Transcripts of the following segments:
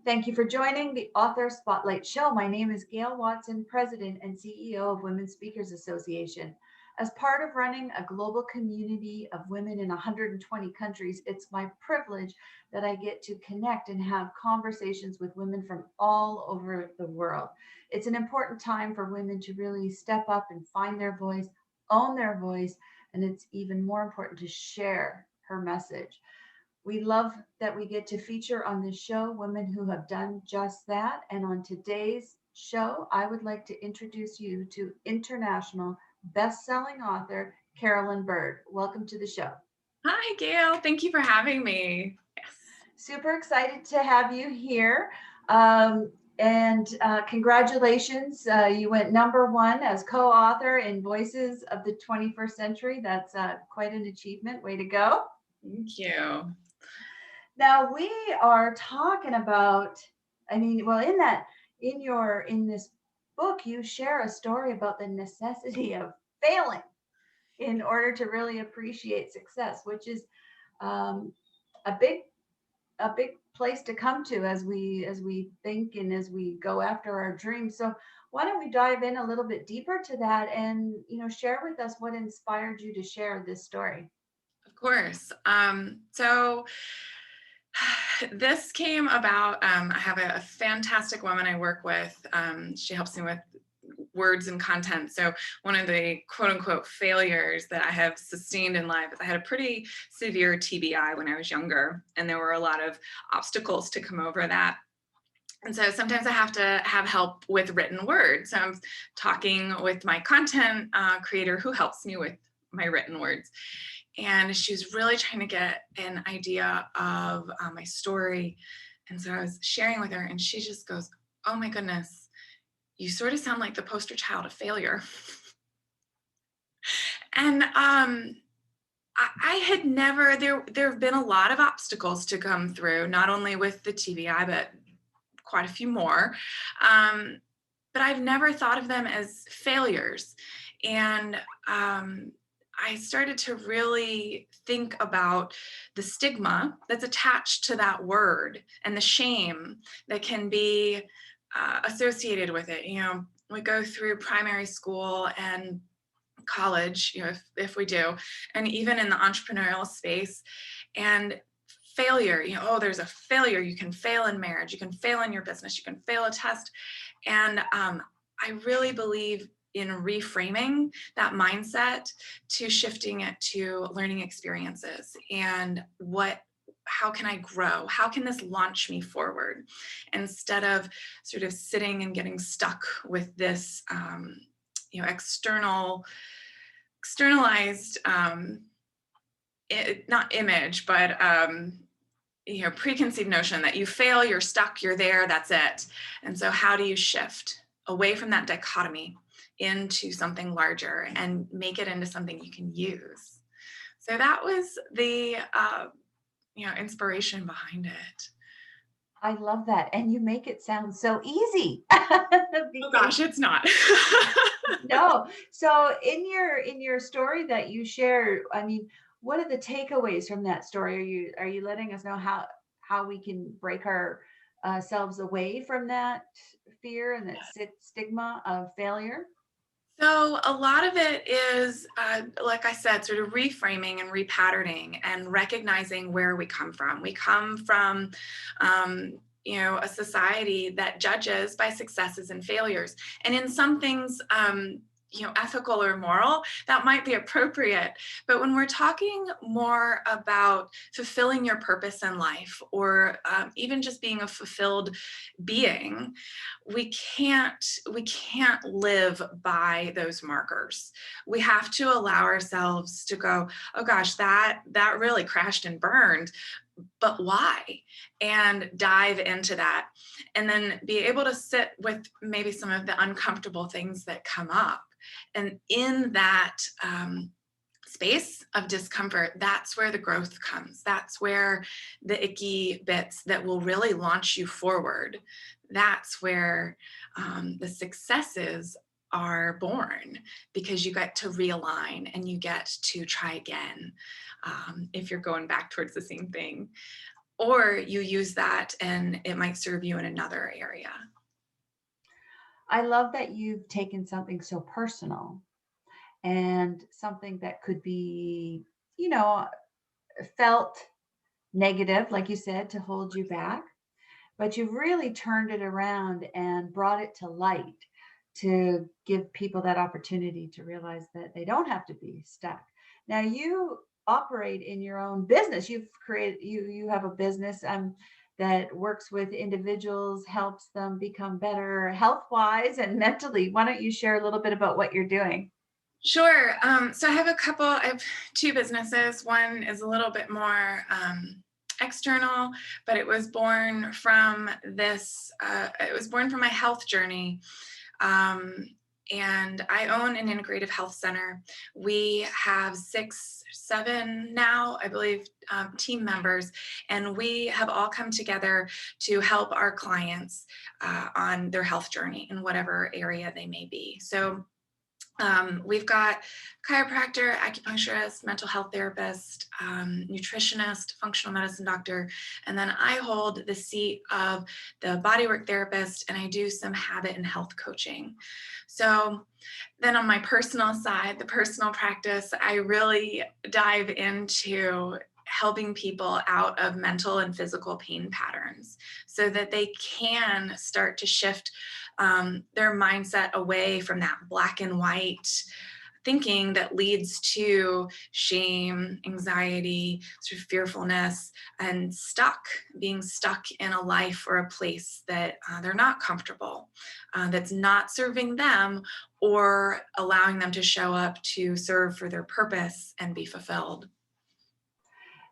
Thank you for joining the Author Spotlight Show. My name is Gail Watson, President and CEO of Women Speakers Association. As part of running a global community of women in 120 countries, it's my privilege that I get to connect and have conversations with women from all over the world. It's an important time for women to really step up and find their voice, own their voice, and it's even more important to share her message. We love that we get to feature on this show women who have done just that. And on today's show, I would like to introduce you to international best-selling author Carolyn Byrd. Welcome to the show. Hi, Gail. Thank you for having me. Yes. Super excited to have you here. And congratulations. You went number one as co-author in Voices of the 21st Century. That's quite an achievement. Way to go. Thank you. Now we are talking about, in this book, you share a story about the necessity of failing in order to really appreciate success, which is um, a big place to come to as we think and as we go after our dreams. So why don't we dive in a little bit deeper to that and share with us what inspired you to share this story? Of course. So this came about. I have a fantastic woman I work with. She helps me with words and content. So one of the quote unquote failures that I have sustained in life is I had a pretty severe TBI when I was younger, and there were a lot of obstacles to come over that. And so sometimes I have to have help with written words. So I'm talking with my content creator who helps me with my written words. And she was really trying to get an idea of my story. And so I was sharing with her, and she just goes, "Oh my goodness, you sort of sound like the poster child of failure." And I had never, there have been a lot of obstacles to come through, not only with the TBI, but quite a few more. But I've never thought of them as failures. And I started to really think about the stigma that's attached to that word and the shame that can be associated with it. We go through primary school and college, if we do, and even in the entrepreneurial space, and failure, oh, there's a failure. You can fail in marriage, you can fail in your business, you can fail a test. And I really believe in reframing that mindset to shifting it to learning experiences and how can I grow? How can this launch me forward? Instead of sort of sitting and getting stuck with this, externalized, not image, but preconceived notion that you fail, you're stuck, you're there, that's it. And so how do you shift away from that dichotomy into something larger and make it into something you can use? So that was the inspiration behind it. I love that. And you make it sound so easy. Oh gosh, it's not. No. So in your story that you share, what are the takeaways from that story? Are you letting us know how we can break our selves away from that fear and that stigma of failure? So a lot of it is, like I said, sort of reframing and repatterning and recognizing where we come from. We come from, a society that judges by successes and failures. And in some things, ethical or moral, that might be appropriate. But when we're talking more about fulfilling your purpose in life, or even just being a fulfilled being, we can't live by those markers. We have to allow ourselves to go, oh gosh, that really crashed and burned, but why? And dive into that, and then be able to sit with maybe some of the uncomfortable things that come up. And in that space of discomfort, that's where the growth comes. That's where the icky bits that will really launch you forward. That's where the successes are born, because you get to realign and you get to try again if you're going back towards the same thing. or you use that and it might serve you in another area. I love that you've taken something so personal and something that could be, you know, felt negative, like you said, to hold you back, but you've really turned it around and brought it to light to give people that opportunity to realize that they don't have to be stuck. Now you operate in your own business. You've created you have a business that works with individuals, helps them become better health wise and mentally. Why don't you share a little bit about what you're doing? Sure. So I have two businesses. One is a little bit more external, but it was born from my health journey. Um, and I own an integrative health center. We have 7 now, I believe, team members, and we have all come together to help our clients on their health journey in whatever area they may be. So we've got chiropractor, acupuncturist, mental health therapist, nutritionist, functional medicine doctor, and then I hold the seat of the bodywork therapist, and I do some habit and health coaching. So then on my personal side, the personal practice, I really dive into helping people out of mental and physical pain patterns so that they can start to shift their mindset away from that black and white thinking that leads to shame, anxiety, sort of fearfulness, and being stuck in a life or a place that they're not comfortable, that's not serving them or allowing them to show up to serve for their purpose and be fulfilled.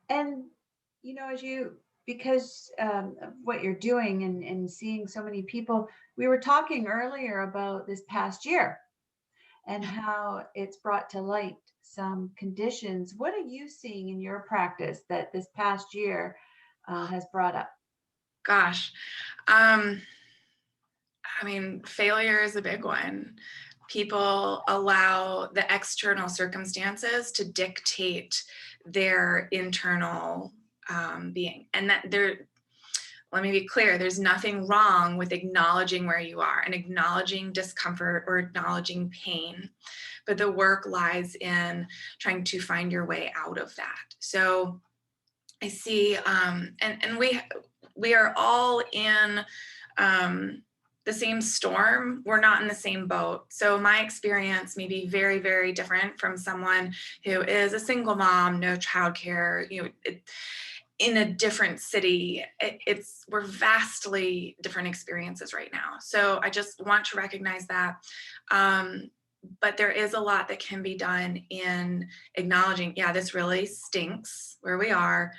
And as because of what you're doing and seeing so many people, we were talking earlier about this past year and how it's brought to light some conditions. What are you seeing in your practice that this past year has brought up? Gosh, um, I mean, failure is a big one. People allow the external circumstances to dictate their internal being. And let me be clear, there's nothing wrong with acknowledging where you are and acknowledging discomfort or acknowledging pain. But the work lies in trying to find your way out of that. So I see, and we are all in the same storm. We're not in the same boat. So my experience may be very, very different from someone who is a single mom, no childcare, in a different city. We're vastly different experiences right now. So I just want to recognize that. But there is a lot that can be done in acknowledging, yeah, this really stinks where we are.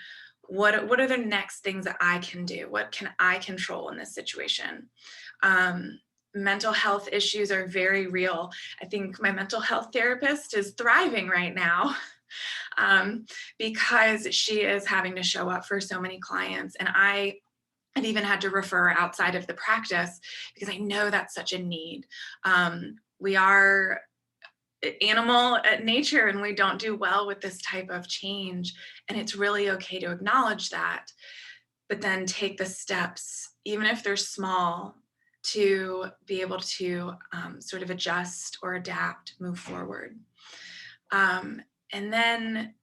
What are the next things that I can do? What can I control in this situation? Mental health issues are very real. I think my mental health therapist is thriving right now because she is having to show up for so many clients. And I've even had to refer outside of the practice because I know that's such a need. We are animal at nature and we don't do well with this type of change. And it's really okay to acknowledge that, but then take the steps, even if they're small, to be able to sort of adjust or adapt, move forward. And then,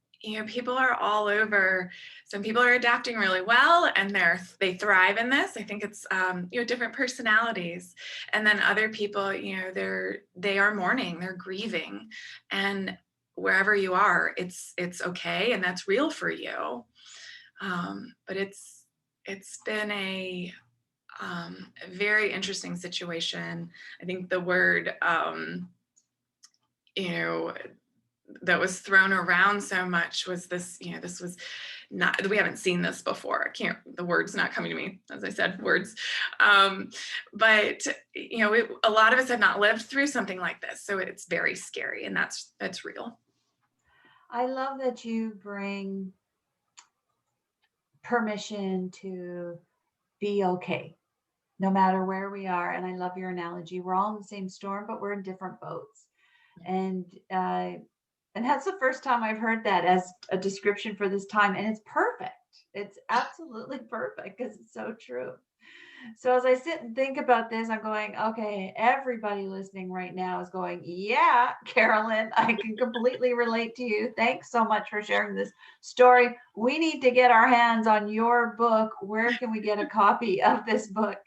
people are all over. Some people are adapting really well and they thrive in this. I think it's, different personalities. And then other people, they are mourning, they're grieving. And wherever you are, it's okay. And that's real for you. But it's been a very interesting situation. I think the word, that was thrown around so much was this, this was not, we haven't seen this before. The word's not coming to me, as I said, words. But, a lot of us have not lived through something like this. So it's very scary, and that's real. I love that you bring permission to be okay, no matter where we are. And I love your analogy. We're all in the same storm, but we're in different boats. And and that's the first time I've heard that as a description for this time, and it's perfect. It's absolutely perfect because it's so true. So as I sit and think about this, I'm going, okay, everybody listening right now is going, yeah, Carolyn, I can completely relate to you. Thanks so much for sharing this story. We need to get our hands on your book. Where can we get a copy of this book?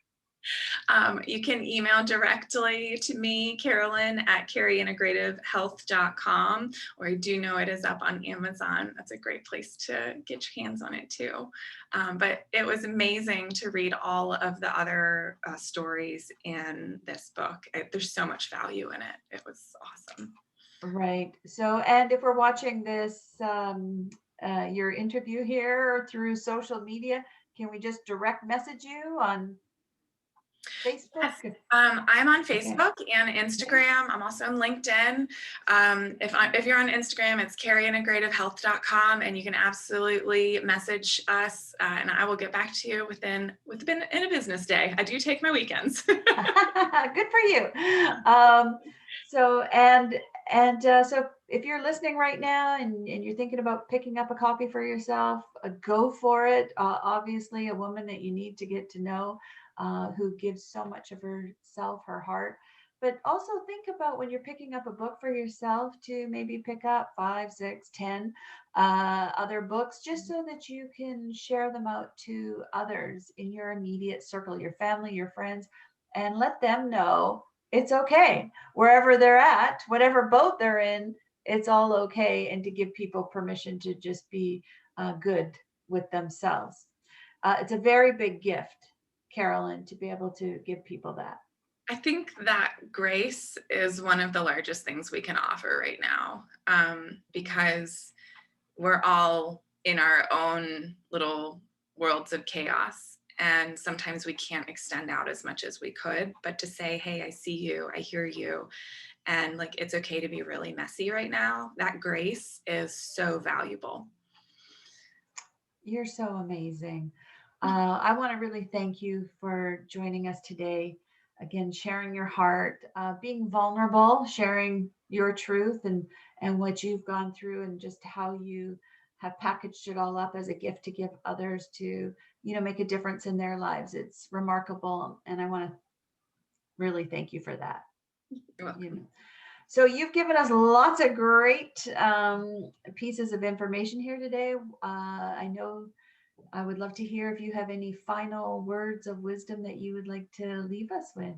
You can email directly to me, Carolyn, at caryintegrativehealth.com, or I do know it is up on Amazon. That's a great place to get your hands on it too. But it was amazing to read all of the other stories in this book. There's so much value in it. It was awesome. Right. So, and if we're watching this, your interview here through social media, can we just direct message you on Yes, Facebook? I'm on Okay. Facebook and Instagram. I'm also on LinkedIn. If you're on Instagram, it's caryintegrativehealth.com, and you can absolutely message us, and I will get back to you within in a business day. I do take my weekends. Good for you. Um, so if you're listening right now and you're thinking about picking up a copy for yourself, go for it. Obviously, a woman that you need to get to know, who gives so much of herself, her heart. But also think about when you're picking up a book for yourself to maybe pick up 5, 6, 10 other books, just so that you can share them out to others in your immediate circle, your family, your friends, and let them know it's okay wherever they're at, whatever boat they're in, it's all okay. And to give people permission to just be good with themselves. It's a very big gift, Carolyn, to be able to give people that. I think that grace is one of the largest things we can offer right now, because we're all in our own little worlds of chaos. And sometimes we can't extend out as much as we could, but to say, hey, I see you, I hear you, and like it's okay to be really messy right now, that grace is so valuable. You're so amazing. I want to really thank you for joining us today. Again, sharing your heart, being vulnerable, sharing your truth and what you've gone through, and just how you have packaged it all up as a gift to give others to, make a difference in their lives. It's remarkable, and I want to really thank you for that. You're You welcome. know. So you've given us lots of great pieces of information here today. I know I would love to hear if you have any final words of wisdom that you would like to leave us with.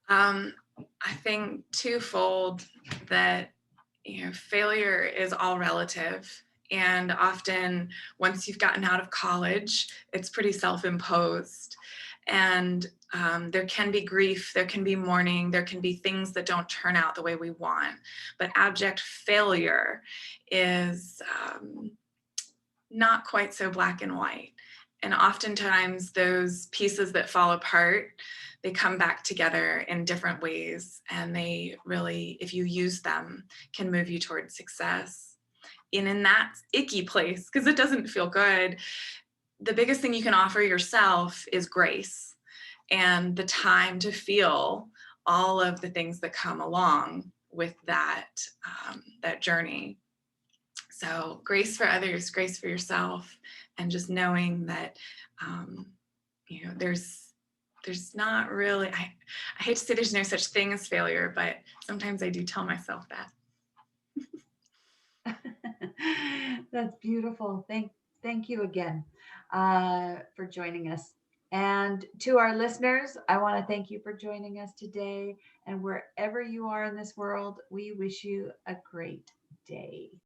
Um, I think twofold that failure is all relative. And often, once you've gotten out of college, it's pretty self imposed. And there can be grief, there can be mourning, there can be things that don't turn out the way we want. But abject failure is not quite so black and white. And oftentimes, those pieces that fall apart, they come back together in different ways. And they really, if you use them, can move you towards success. And in that icky place, because it doesn't feel good, the biggest thing you can offer yourself is grace and the time to feel all of the things that come along with that journey. So grace for others, grace for yourself, and just knowing that there's not really, I hate to say there's no such thing as failure, but sometimes I do tell myself that. That's beautiful. Thank you again for joining us. And to our listeners, I want to thank you for joining us today. And wherever you are in this world, we wish you a great day.